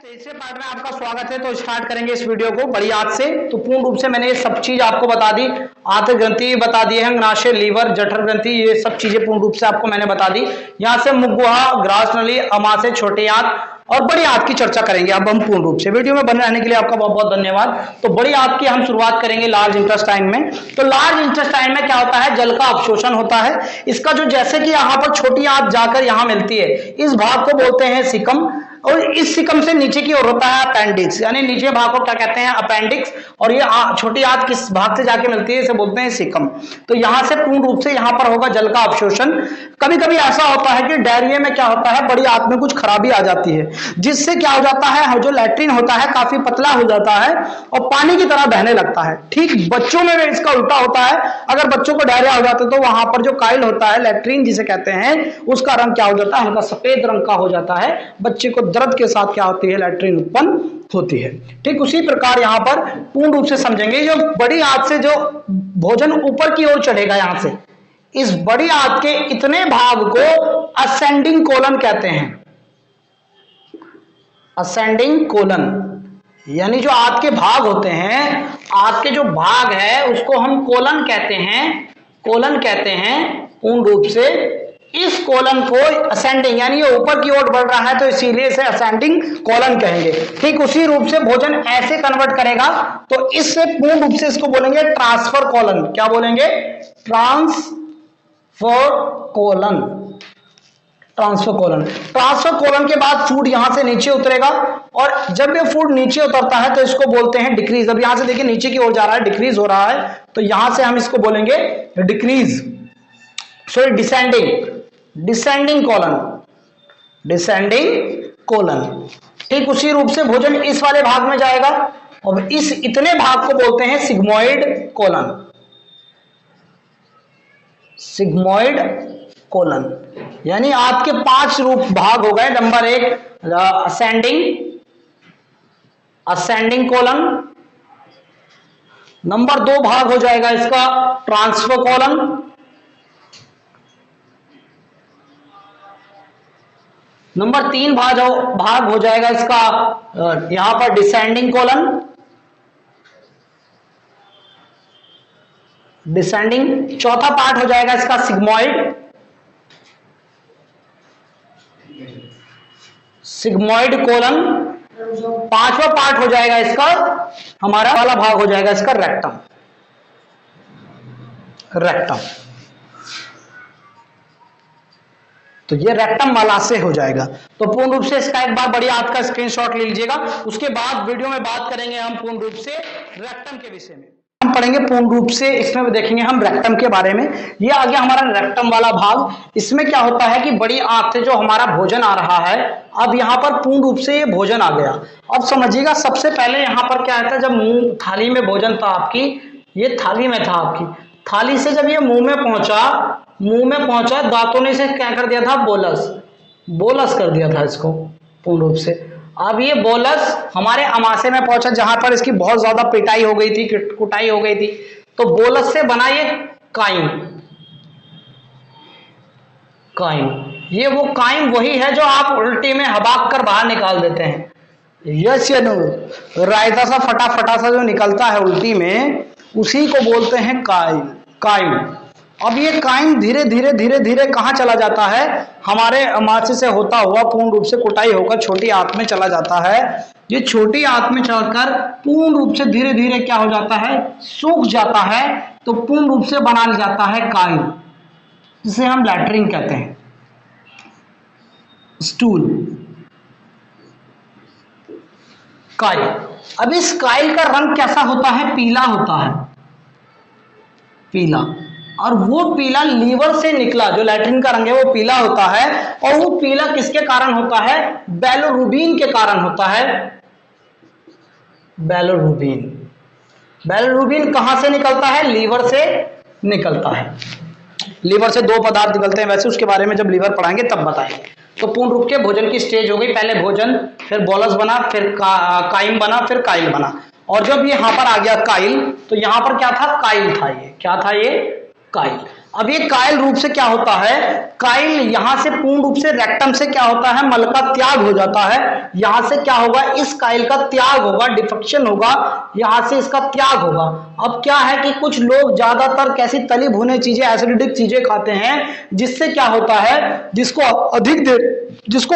तीसरे पार्ट में आपका स्वागत है। तो स्टार्ट करेंगे इस वीडियो को बड़ी याद से। तो पूर्ण रूप से मैंने ये सब चीज आपको बता दी, आंतरिक ग्रंथि बता दिए हैं, अंगनाशय, लीवर, जठर ग्रंथि, ये सब चीजें पूर्ण रूप से आपको मैंने बता दी। यहाँ से मुख गुहा, ग्रास नली, अमाशय, छोटी आंत और बड़ी आंत की चर्चा करेंगे अब हम पूर्ण रूप से। वीडियो में बने रहने के लिए आपका बहुत बहुत धन्यवाद। तो बड़ी आंत की हम शुरुआत करेंगे लार्ज इंटेस्टाइन में। तो लार्ज इंटेस्टाइन में क्या होता है, जल का अवशोषण होता है। इसका जो जैसे कि यहाँ पर छोटी आंत जाकर यहाँ मिलती है, इस भाग को बोलते हैं सिकम, और इस सिकम से नीचे की ओर होता है अपेंडिक्स, यानी नीचे भाग को क्या कहते हैं, अपेंडिक्स। और ये छोटी आंत किस भाग से जाके मिलती है, इसे बोलते हैं सिकम। तो यहां से पूर्ण रूप से यहां पर होगा जल का अवशोषण। कभी कभी ऐसा होता है कि डायरिया में क्या होता है, बड़ी आंत में कुछ खराबी आ जाती है, जिससे क्या हो जाता है, जो लैट्रिन होता है काफी पतला हो जाता है और पानी की तरह बहने लगता है। ठीक बच्चों में इसका उल्टा होता है। अगर बच्चों को डायरिया हो जाता है तो वहां पर जो काइल होता है, लैट्रिन जिसे कहते हैं, उसका रंग क्या हो जाता है, हल्का सफेद रंग का हो जाता है। बच्चे को दर्द के साथ क्या होती है, लैट्रिन उत्पन्न होती है। ठीक उसी प्रकार यहां पर पूर्ण रूप से समझेंगे, जो बड़ी आंत से जो भोजन ऊपर की ओर चढ़ेगा, यहां से इस बड़ी आंत के इतने भाग को असेंडिंग कोलन कहते हैं। असेंडिंग कोलन यानी जो आंत के भाग होते हैं, आंत के जो भाग है उसको हम कोलन कहते हैं। कोलन कहते हैं पूर्ण रूप से। इस कोलन को असेंडिंग यानी ये ऊपर की ओर बढ़ रहा है, तो इसीलिए इसे असेंडिंग कोलन कहेंगे। ठीक उसी रूप से भोजन ऐसे कन्वर्ट करेगा, तो इससे पूर्ण रूप से इसको बोलेंगे ट्रांसफर कोलन। क्या बोलेंगे, transfer colon. Transfer colon, transfer colon के बाद फूड यहां से नीचे उतरेगा, और जब ये फूड नीचे उतरता है तो इसको बोलते हैं डिक्रीज। अब यहां से देखिए नीचे की ओर जा रहा है, डिक्रीज हो रहा है, तो यहां से हम इसको बोलेंगे decrease, sorry descending, descending colon, descending colon. ठीक उसी रूप से भोजन इस वाले भाग में जाएगा, और इस इतने भाग को बोलते हैं सिग्मोइड कोलन। सिग्मोइड कोलन यानी आपके 5 रूप भाग हो गए। Number 1 ascending, ascending colon. Number 2 भाग हो जाएगा इसका ट्रांसफर कोलन। नंबर 3 भाग हो जाएगा इसका यहां पर डिसेंडिंग कोलन, डिसेंडिंग। चौथा पार्ट हो जाएगा इसका सिग्मोइड, सिग्मोइड कोलन। 5वां पार्ट हो जाएगा इसका, हमारा वाला भाग हो जाएगा इसका रेक्टम, रेक्टम। तो ये रेक्टम वाला से हो जाएगा। तो पूर्ण रूप से इसका एक बार बड़ी आंत का स्क्रीनशॉट ले लीजिएगा। उसके बाद वीडियो में बात करेंगे हम पूर्ण रूप से रेक्टम के विषय में। हम पढ़ेंगे पूर्ण रूप से, इसमें देखेंगे हम रेक्टम के बारे में। ये आ गया हमारा रेक्टम वाला भाग। इसमें क्या होता है कि बड़ी आंत से जो हमारा भोजन आ रहा है, अब यहाँ पर पूर्ण रूप से ये भोजन आ गया। अब समझिएगा, सबसे पहले यहाँ पर क्या था, जब मुंह थाली में भोजन था आपकी, ये थाली में था आपकी, थाली से जब ये मुंह में पहुंचा, दांतों ने इसे क्या कर दिया था, बोलस, बोलस कर दिया था इसको पूर्ण रूप से। अब ये बोलस हमारे अमाशय में पहुंचा, जहां पर इसकी बहुत ज्यादा पिटाई हो गई थी, कुटाई हो गई थी। तो बोलस से बना ये काइम, काइम। ये वो काइम वही है जो आप उल्टी में हबाक कर बाहर निकाल देते हैं। यस या नो, रायता सा फटा सा जो निकलता है उल्टी में, उसी को बोलते हैं काइम, काइम। अब ये काइम धीरे धीरे कहां चला जाता है, हमारे अमाशय से होता हुआ पूर्ण रूप से कुटाई होकर छोटी आंत में चला जाता है। ये छोटी आंत में चलकर पूर्ण रूप से धीरे धीरे क्या हो जाता है, सूख जाता है। तो पूर्ण रूप से बना जाता है काइल, जिसे हम लैट्रिन कहते हैं, स्टूल, काइल। अब इस काइल का रंग कैसा होता है, पीला होता है, पीला। और वो पीला लीवर से निकला, जो लैट्रिन का रंग है वो पीला होता है। और वो पीला किसके कारण होता है, बैलोरुबिन के कारण होता है। बैलोरुबिन, बैलोरुबिन कहां से निकलता है, लीवर से निकलता है। लीवर से 2 पदार्थ निकलते हैं, वैसे उसके बारे में जब लीवर पढ़ाएंगे तब बताएंगे। तो पूर्ण रूप के भोजन की स्टेज हो गई, पहले भोजन, फिर बोलस बना, फिर काइम बना, फिर काइल बना। और जब ये यहां पर आ गया काइल, तो यहां पर क्या था, काइल था। ये क्या था, ये काइल। अब ये कायल रूप से क्या होता है, कायल यहां से पूर्ण रूप से रेक्टम से क्या होता है, मल का त्याग हो जाता है। यहां से क्या होगा, इस कायल का त्याग होगा, डिफेक्शन होगा, यहां से इसका त्याग होगा। अब क्या है कि कुछ लोग ज्यादातर कैसी तली भुने चीजें, एसिडिक चीजें खाते हैं, जिससे क्या होता है, जिसको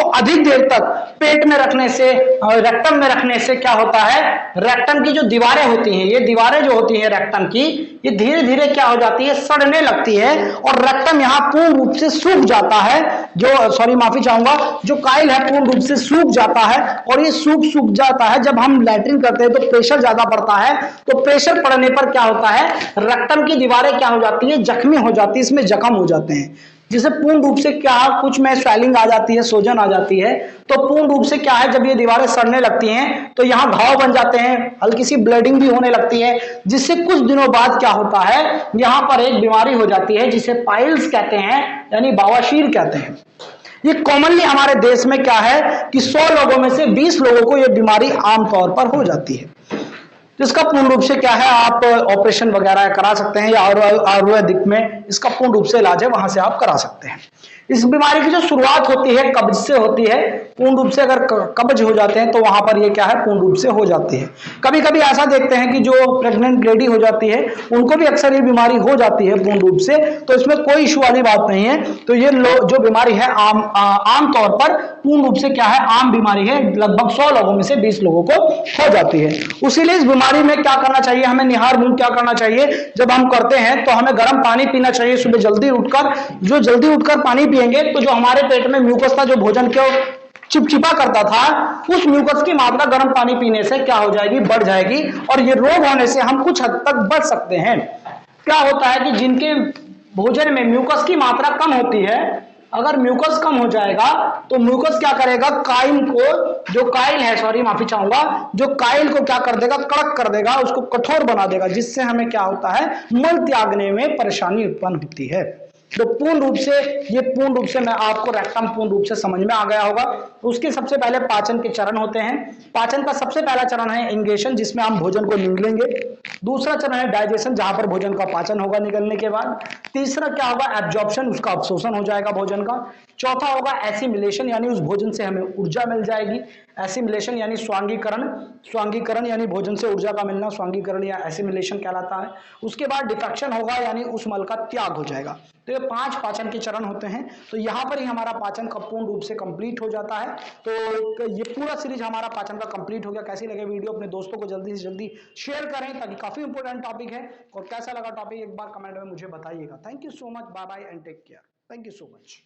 अधिक देर तक पेट में रखने से, रेक्टम में रखने से क्या होता है, रेक्टम की जो दीवारें होती हैं, ये दीवारें जो होती हैं रेक्टम की, ये धीरे धीरे क्या हो जाती है, सड़ने लगती है और रेक्टम यहां पूर्ण रूप से सूख जाता है। माफी चाहूंगा, जो कायल है पूर्ण रूप से सूख जाता है। और ये सूख जाता है, जब हम लैट्रिन करते हैं तो प्रेशर ज्यादा पड़ता है, तो प्रेशर पड़ने पर क्या होता है, रेक्टम की दीवारें क्या हो जाती है, जख्मी हो जाती है, इसमें जख्म हो जाते हैं, जिसे पूर्ण रूप से क्या, कुछ में स्वेलिंग आ जाती है, सोजन आ जाती है। तो पूर्ण रूप से क्या है, जब ये दीवारें सड़ने लगती हैं तो यहाँ घाव बन जाते हैं, हल्की सी ब्लीडिंग भी होने लगती है, जिससे कुछ दिनों बाद क्या होता है, यहाँ पर एक बीमारी हो जाती है जिसे पाइल्स कहते हैं, यानी बवासीर कहते हैं। ये कॉमनली हमारे देश में क्या है कि 100 लोगों में से 20 लोगों को ये बीमारी आमतौर पर हो जाती है। इसका पूर्ण रूप से क्या है, आप ऑपरेशन वगैरह करा सकते हैं, या आयुर्वेदिक में इसका पूर्ण रूप से इलाज है, वहां से आप करा सकते हैं। इस बीमारी की जो शुरुआत होती है कब्ज से होती है। पूर्ण रूप से अगर कब्ज हो जाते हैं तो वहां पर ये क्या है, पूर्ण रूप से हो जाती है। कभी कभी ऐसा देखते हैं कि जो प्रेग्नेंट लेडी हो जाती है उनको भी अक्सर ये बीमारी हो जाती है पूर्ण रूप से, तो इसमें कोई इशू वाली बात नहीं है। तो ये जो बीमारी है आम तौर पर पूर्ण रूप से क्या है, आम बीमारी है, लगभग 100 लोगों में से 20 लोगों को हो जाती है। उसीलिए इस बीमारी में क्या करना चाहिए, हमें निहार मुंह क्या करना चाहिए, जब हम करते हैं तो हमें गर्म पानी पीना चाहिए सुबह जल्दी उठकर। जो जल्दी उठकर पानी पिएंगे तो जो हमारे पेट में म्यूकस था, जो भोजन को चिपचिपा करता था, उस म्यूकस की मात्रा गर्म पानी पीने से क्या हो जाएगी, बढ़ जाएगी, और ये रोग होने से हम कुछ हद तक बच सकते हैं। क्या होता है कि जिनके भोजन में म्यूकस की मात्रा कम होती है, अगर म्यूकस कम हो जाएगा तो म्यूकस क्या करेगा, काइल को, जो काइल है, माफी चाहूंगा, जो काइल को क्या कर देगा, कड़क कर देगा, उसको कठोर बना देगा, जिससे हमें क्या होता है, मल त्यागने में परेशानी उत्पन्न होती है। तो पूर्ण रूप से मैं आपको रेक्टम पूर्ण रूप से समझ में आ गया होगा। उसके सबसे पहले पाचन के चरण होते हैं। पाचन का सबसे पहला चरण है इंगेशन, जिसमें हम भोजन को निगलेंगे। दूसरा चरण है डाइजेशन, जहां पर भोजन का पाचन होगा निगलने के बाद। तीसरा क्या होगा, एब्जॉर्प्शन, उसका अवशोषण हो जाएगा भोजन का। चौथा होगा एसिमिलेशन, यानी उस भोजन से हमें ऊर्जा मिल जाएगी। एसिमिलेशन यानी स्वांगीकरण यानी भोजन से ऊर्जा का मिलना, स्वांगीकरण या एसिमिलेशन कहलाता है। उसके बाद डिफेक्शन होगा, यानी उस मल का त्याग हो जाएगा। तो ये 5 पाचन के चरण होते हैं। तो यहाँ पर ही हमारा पाचन का पूर्ण रूप से कंप्लीट हो जाता है। तो ये पूरा सीरीज हमारा पाचन का कंप्लीट हो गया। कैसी लगे वीडियो, अपने दोस्तों को जल्दी से जल्दी शेयर करें, ताकि काफी इंपॉर्टेंट टॉपिक है। और कैसा लगा टॉपिक एक बार कमेंट में मुझे बताइएगा। Thank you so much, bye bye and take care. Thank you so much.